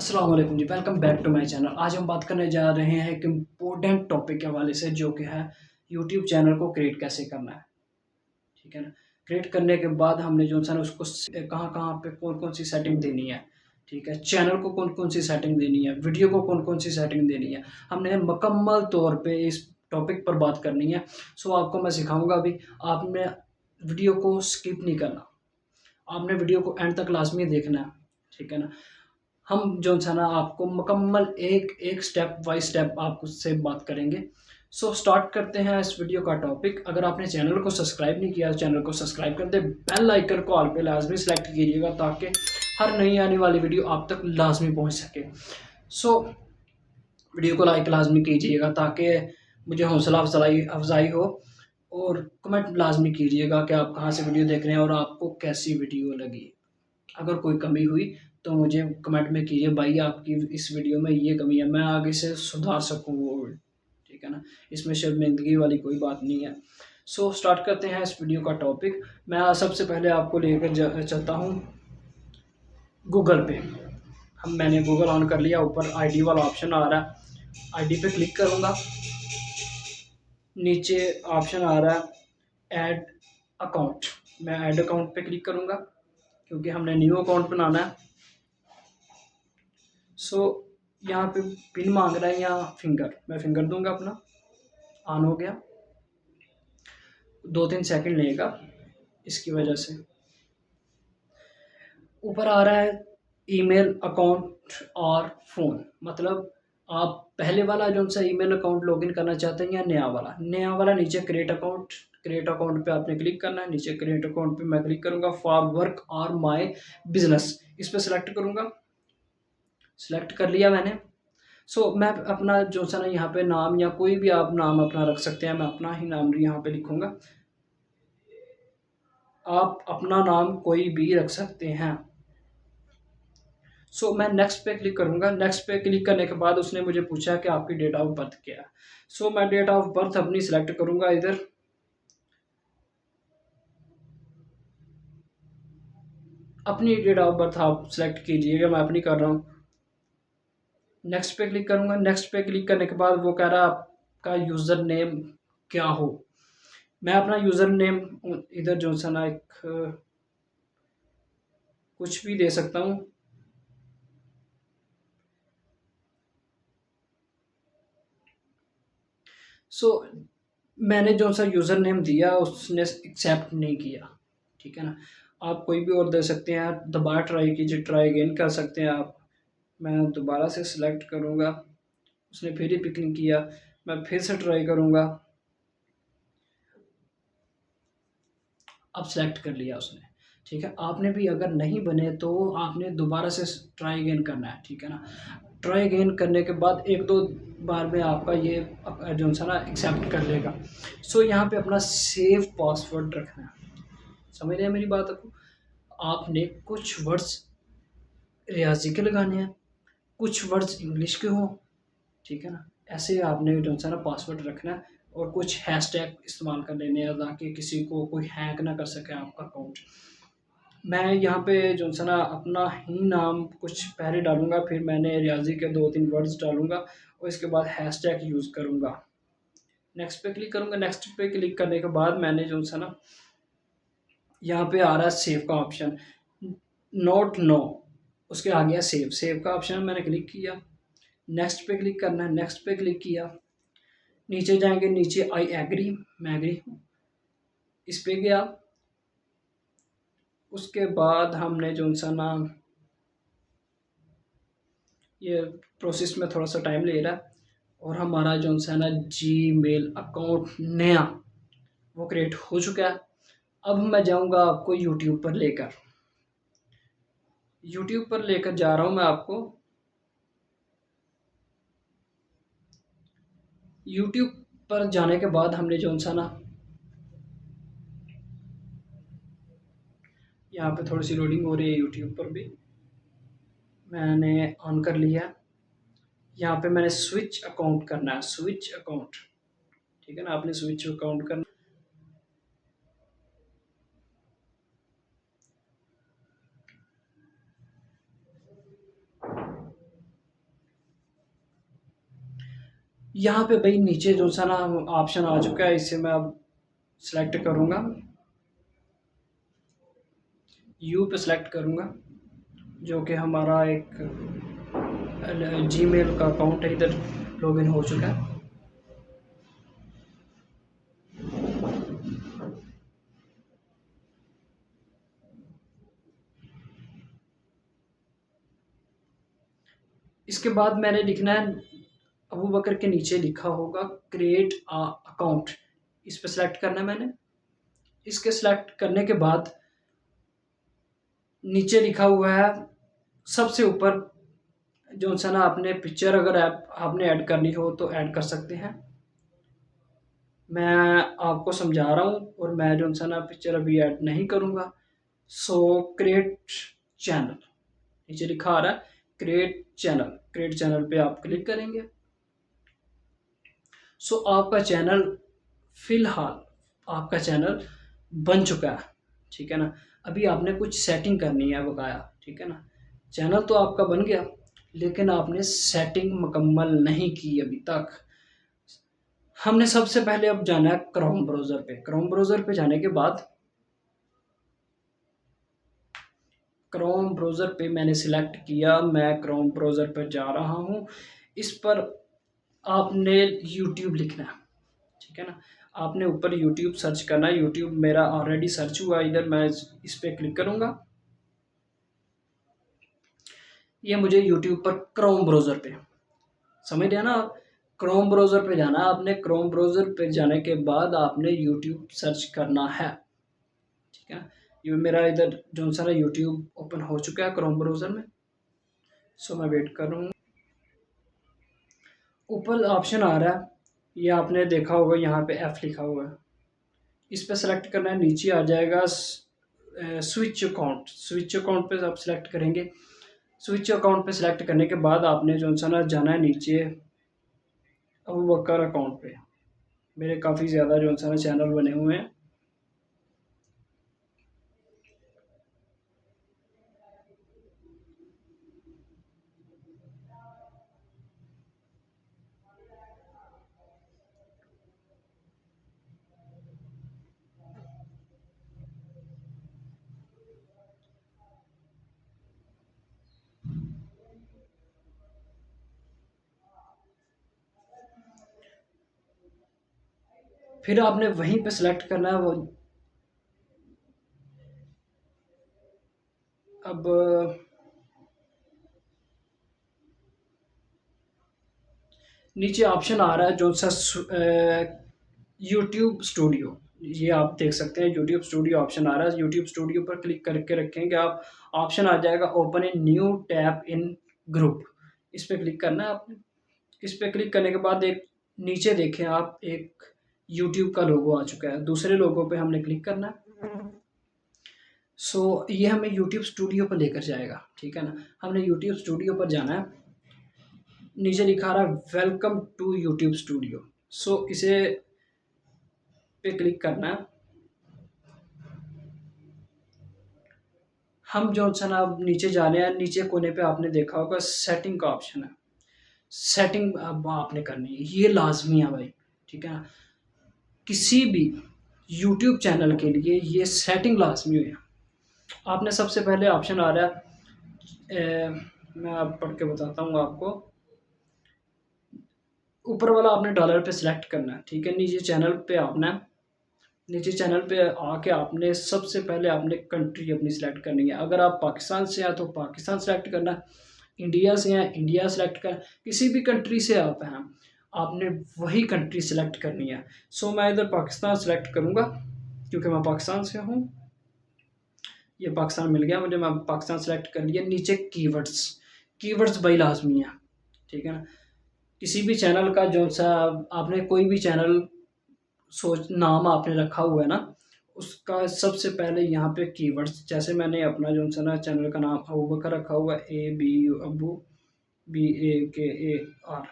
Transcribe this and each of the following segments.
अस्सलाम वालेकुम जी, welcome back to my channel. आज हम बात करने जा रहे हैं एक इम्पोर्टेंट टॉपिक के हवाले से, जो कि है यूट्यूब चैनल को क्रिएट कैसे करना है, ठीक है ना? क्रिएट करने के बाद हमने जो है ना उसको कहाँ-कहाँ पे कौन-कौन सी सेटिंग देनी है, ठीक है? चैनल को कौन-कौन सी सेटिंग देनी है, वीडियो को कौन-कौन सी सेटिंग देनी है, हमने मुकम्मल तौर पे इस टॉपिक पर बात करनी है। सो आपको मैं सिखाऊँगा अभी, आपने वीडियो को स्किप नहीं करना, आपने वीडियो को एंड तक लाज़मी देखना है, ठीक है ना? हम जो है ना आपको मुकम्मल एक स्टेप बाय स्टेप आपसे बात करेंगे। सो स्टार्ट करते हैं इस वीडियो का टॉपिक। अगर आपने चैनल को सब्सक्राइब नहीं किया, चैनल को सब्सक्राइब कर दें, बेल आइकन को ऑल पे लाजमी सेलेक्ट कीजिएगा, ताकि हर नई आने वाली वीडियो आप तक लाजमी पहुंच सके। सो वीडियो को लाइक लाजमी कीजिएगा, ताकि मुझे हौसला अफजाई अफजाई हो, और कमेंट लाजमी कीजिएगा कि आप कहाँ से वीडियो देख रहे हैं और आपको कैसी वीडियो लगी। अगर कोई कमी हुई तो मुझे कमेंट में कीजिए, भाई आपकी इस वीडियो में ये कमी है, मैं आगे से सुधार सकूँ वो, ठीक है ना? इसमें शर्मिंदगी वाली कोई बात नहीं है। सो स्टार्ट करते हैं इस वीडियो का टॉपिक। मैं सबसे पहले आपको लेकर चलता हूँ गूगल पे। मैंने गूगल ऑन कर लिया, ऊपर आईडी वाला ऑप्शन आ रहा है, आईडी पे क्लिक करूँगा। नीचे ऑप्शन आ रहा है ऐड अकाउंट, मैं ऐड अकाउंट पे क्लिक करूँगा, क्योंकि हमने न्यू अकाउंट बनाना है। सो यहाँ पे पिन मांग रहा है या फिंगर, मैं फिंगर दूंगा अपना। ऑन हो गया, 2-3 सेकंड लेगा इसकी वजह से। ऊपर आ रहा है ईमेल अकाउंट और फ़ोन, मतलब आप पहले वाला जो सा ईमेल अकाउंट लॉगिन करना चाहते हैं या नया वाला नीचे क्रिएट अकाउंट पे आपने क्लिक करना है। नीचे क्रिएट अकाउंट पे मैं क्लिक करूँगा, फॉर वर्क और माय बिजनेस, इस पे सेलेक्ट करूँगा। सेलेक्ट कर लिया मैंने। मैं अपना जो सा ना यहाँ पे नाम, या कोई भी आप नाम अपना रख सकते हैं, मैं अपना ही नाम यहाँ पे लिखूँगा। आप अपना नाम कोई भी रख सकते हैं। मैं नेक्स्ट पे क्लिक करूँगा। नेक्स्ट पे क्लिक करने के बाद उसने मुझे पूछा कि आपकी डेट ऑफ बर्थ क्या है। मैं डेट ऑफ बर्थ अपनी सिलेक्ट करूँगा इधर। अपनी डेट ऑफ बर्थ आप सिलेक्ट कीजिएगा, मैं अपनी कर रहा हूँ। नेक्स्ट पे क्लिक करूँगा। नेक्स्ट पे क्लिक करने के बाद वो कह रहा है आपका यूज़र नेम क्या हो। मैं अपना यूज़र नेम इधर जो सा ना एक कुछ भी दे सकता हूँ। सो मैंने जो सा यूज़र नेम दिया उसने एक्सेप्ट नहीं किया, ठीक है ना? आप कोई भी और दे सकते हैं, दोबारा ट्राई कीजिए, ट्राई अगेन कर सकते हैं आप। मैं दोबारा से सिलेक्ट करूँगा, उसने फिर ही पिक नहीं किया, मैं फिर से ट्राई करूँगा। अब सेलेक्ट कर लिया उसने, ठीक है? आपने भी अगर नहीं बने तो आपने दोबारा से ट्राई अगेन करना है, ठीक है ना? ट्राई अगेन करने के बाद 1-2 बार में आपका ये जो सा ना एक्सेप्ट कर लेगा। यहाँ पे अपना सेव पासवर्ड रखना है। समझ रहे हैं मेरी बात को? आपने कुछ वर्ड्स रियाज़ी के लगाने हैं, कुछ वर्ड्स इंग्लिश के हों, ठीक है ना? ऐसे आपने जो है ना पासवर्ड रखना है, और कुछ हैशटैग इस्तेमाल कर लेने हैं, ताकि किसी को कोई हैक ना कर सके आपका अकाउंट। मैं यहाँ पे जो है ना अपना ही नाम कुछ पहले डालूँगा, फिर मैंने रियाज़ी के 2-3 वर्ड्स डालूँगा, और इसके बाद हैशटैग यूज़ करूँगा। नेक्स्ट पे क्लिक करूँगा। नेक्स्ट पे क्लिक करने के बाद मैंने जो है ना यहाँ पे आ रहा है सेव का ऑप्शन, नोट नो, उसके आ गया सेव। सेव का ऑप्शन मैंने क्लिक किया। नेक्स्ट पे क्लिक करना है, नेक्स्ट पे क्लिक किया। नीचे जाएँगे, नीचे आई एग्री, मैं एग्री हूँ, इस पे गया। उसके बाद हमने जो सा ना ये प्रोसेस में थोड़ा सा टाइम ले रहा है, और हमारा जो सा ना जीमेल अकाउंट नया वो क्रिएट हो चुका है। अब मैं जाऊँगा आपको यूट्यूब पर लेकर जा रहा हूँ मैं आपको। यूट्यूब पर जाने के बाद हमने जो सा ना यहाँ पे थोड़ी सी लोडिंग हो रही है यूट्यूब पर भी, मैंने ऑन कर लिया। यहाँ पे मैंने स्विच अकाउंट करना है, स्विच अकाउंट, ठीक है ना? आपने स्विच अकाउंट करना। यहाँ पे भाई नीचे जो सा ना ऑप्शन आ चुका है, इसे मैं अब सेलेक्ट करूँगा, यू पे सेलेक्ट करूँगा, जो कि हमारा एक जीमेल का अकाउंट है, इधर लॉगिन हो चुका है। इसके बाद मैंने लिखना है, अबू बकर के नीचे लिखा होगा क्रिएट अकाउंट, इस पे सेलेक्ट करना है मैंने। इसके सेलेक्ट करने के बाद नीचे लिखा हुआ है सबसे ऊपर, जो सा ना आपने पिक्चर अगर आपने ऐड करनी हो तो ऐड कर सकते हैं। मैं आपको समझा रहा हूँ और मैं जो सा ना पिक्चर अभी ऐड नहीं करूँगा। सो क्रिएट चैनल, नीचे लिखा आ रहा है क्रिएट चैनल, क्रिएट चैनल पे आप क्लिक करेंगे। सो आपका चैनल फिलहाल आपका चैनल बन चुका है, ठीक है ना। अभी आपने कुछ सेटिंग करनी है बकाया, ठीक है ना। चैनल तो आपका बन गया, लेकिन आपने सेटिंग मुकम्मल नहीं की अभी तक। हमने सबसे पहले अब जाना है क्रोम ब्राउज़र पे। क्रोम ब्राउज़र पे जाने के बाद क्रोम ब्राउज़र पे मैंने सिलेक्ट किया, मैं क्रोम ब्राउज़र पर जा रहा हूँ। इस पर आपने यूट्यूब लिखना है, ठीक है ना। आपने ऊपर यूट्यूब सर्च करना है, यूट्यूब मेरा ऑलरेडी सर्च हुआ, इधर मैं इस पे क्लिक करूँगा। ये मुझे यूट्यूब पर क्रोम ब्राउज़र पे, समझ रहे हैं ना आप। क्रोम ब्राउज़र पे जाना है आपने, क्रोम ब्राउज़र पे जाने के बाद आपने यूट्यूब सर्च करना है, ठीक है। ये मेरा इधर जो सा यूट्यूब ओपन हो चुका है क्रोम ब्राउज़र में। सो मैं वेट कर रहा हूँ। ऊपर ऑप्शन आ रहा है, ये आपने देखा होगा, यहाँ पे एफ लिखा हुआ है, इस पे सेलेक्ट करना है। नीचे आ जाएगा स्विच अकाउंट, स्विच अकाउंट पे आप सेलेक्ट करेंगे। स्विच अकाउंट पे सेलेक्ट करने के बाद आपने जो सा ना जाना है नीचे अबू बकर अकाउंट पे। मेरे काफ़ी ज़्यादा जो सा ना चैनल बने हुए हैं। फिर आपने वहीं पे सेलेक्ट करना है वो। अब नीचे ऑप्शन आ रहा है जो सा यूट्यूब स्टूडियो, ये आप देख सकते हैं यूट्यूब स्टूडियो ऑप्शन आ रहा है। यूट्यूब स्टूडियो पर क्लिक करके रखेंगे आप, ऑप्शन आ जाएगा open a new tab in group, इस पे क्लिक करना है आपने। इस पे क्लिक करने के बाद एक नीचे देखें आप, एक यूट्यूब का लोगो आ चुका है, दूसरे लोगो पे हमने क्लिक करना है। सो ये हमें यूट्यूब स्टूडियो पर लेकर जाएगा, ठीक है ना। हमने यूट्यूब स्टूडियो पर जाना है, नीचे लिखा रहा है वेलकम टू यूट्यूब स्टूडियो। सो इसे पे क्लिक करना है। हम जो सा ना अब नीचे जा रहे हैं, नीचे कोने पे आपने देखा होगा सेटिंग का ऑप्शन है, सेटिंग अब आपने करनी है, ये लाजमी है भाई, ठीक है ना। किसी भी यूट्यूब चैनल के लिए ये सेटिंग लाजमी है। आपने सबसे पहले ऑप्शन आ रहा है, मैं आप पढ़ के बताता हूँ आपको। ऊपर वाला आपने डॉलर पे सिलेक्ट करना है, ठीक है। नीचे चैनल पे आपने, नीचे चैनल पे आके आपने सबसे पहले आपने कंट्री अपनी सेलेक्ट करनी है। अगर आप पाकिस्तान से हैं तो पाकिस्तान सेलेक्ट करना है, इंडिया से हैं इंडिया सेलेक्ट कर, किसी भी कंट्री से आप हैं आपने वही कंट्री सेलेक्ट करनी है। सो मैं इधर पाकिस्तान सेलेक्ट करूँगा क्योंकि मैं पाकिस्तान से हूँ। ये पाकिस्तान मिल गया मुझे, मैं पाकिस्तान सेलेक्ट कर लिया। नीचे कीवर्ड्स, कीवर्ड्स भाई लाजमी है, ठीक है ना। किसी भी चैनल का जो सा आपने कोई भी चैनल सोच नाम आपने रखा हुआ है ना, उसका सबसे पहले यहाँ पे कीवर्ड्स, जैसे मैंने अपना जो सा ना चैनल का नाम अबू बकर रखा हुआ है, अबू BAKAR,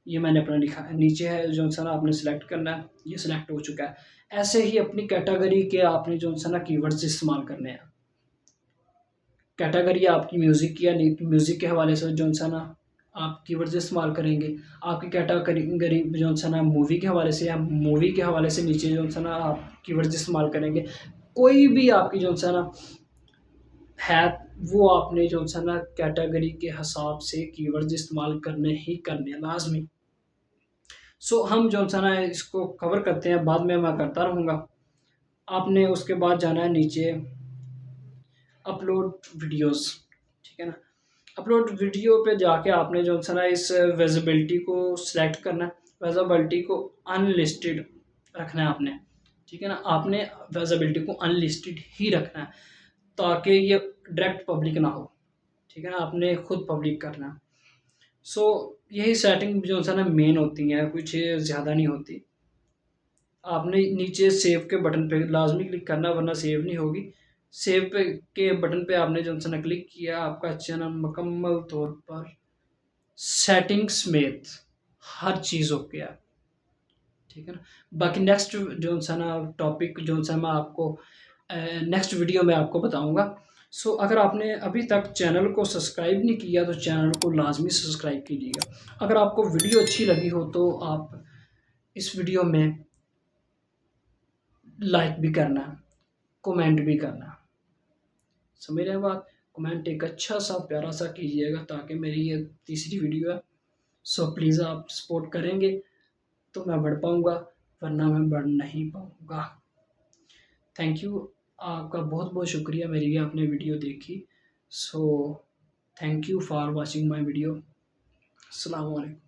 ये मैंने अपना लिखा है। नीचे है जो सा ना आपने सेलेक्ट करना है, ये सिलेक्ट हो चुका है। ऐसे ही अपनी कैटेगरी के आपने जो सा ना कीवर्ड्स इस्तेमाल करने हैं। कैटेगरी आपकी म्यूज़िक की या म्यूज़िक के हवाले से जो सा ना आप कीवर्ड्स इस्तेमाल करेंगे। आपकी कैटेगरी जो सा ना मूवी के हवाले से या मूवी के हवाले से नीचे जो सा ना आप कीवर्ड्स इस्तेमाल करेंगे। कोई भी आपकी जो सा ना है, वो आपने जो सा ना कैटेगरी के हिसाब से कीवर्ड्स इस्तेमाल करने ही करने हैं लाज़मी। सो हम जो सा ना इसको कवर करते हैं, बाद में मैं करता रहूँगा। आपने उसके बाद जाना है नीचे अपलोड वीडियोज़, ठीक है ना? अपलोड वीडियो पे जाके आपने जो है ना इस विजिबिलिटी को सिलेक्ट करना है। विजिबिलिटी को अनलिस्टेड रखना है आपने, ठीक है ना? आपने विजिबिलिटी को अनलिस्टेड ही रखना है ताकि ये डायरेक्ट पब्लिक ना हो, ठीक है ना? आपने खुद पब्लिक करना है। सो यही सेटिंग जो है ना मेन होती हैं, कुछ ज़्यादा नहीं होती। आपने नीचे सेव के बटन पे लाज़मी क्लिक करना, वरना सेव नहीं होगी। सेव पे के बटन पे आपने जो है ना क्लिक किया, आपका चैनल मुकम्मल तौर पर सेटिंग्स समेत हर चीज़ ओके है, ठीक है ना? बाकी नेक्स्ट जो सा ना टॉपिक जो सा मैं आपको नेक्स्ट वीडियो में आपको बताऊँगा। सो अगर आपने अभी तक चैनल को सब्सक्राइब नहीं किया तो चैनल को लाज़मी सब्सक्राइब कीजिएगा। अगर आपको वीडियो अच्छी लगी हो तो आप इस वीडियो में लाइक भी करना, कमेंट भी करना। समझ रहे हैं बात? कमेंट एक अच्छा-सा प्यारा-सा कीजिएगा ताकि मेरी ये तीसरी वीडियो है। सो प्लीज़ आप सपोर्ट करेंगे तो मैं बढ़ पाऊँगा, वरना मैं बढ़ नहीं पाऊँगा। Thank you. आपका बहुत-बहुत शुक्रिया मेरी ये आपने वीडियो देखी। So thank you for watching my video. अस्सलाम वालेकुम।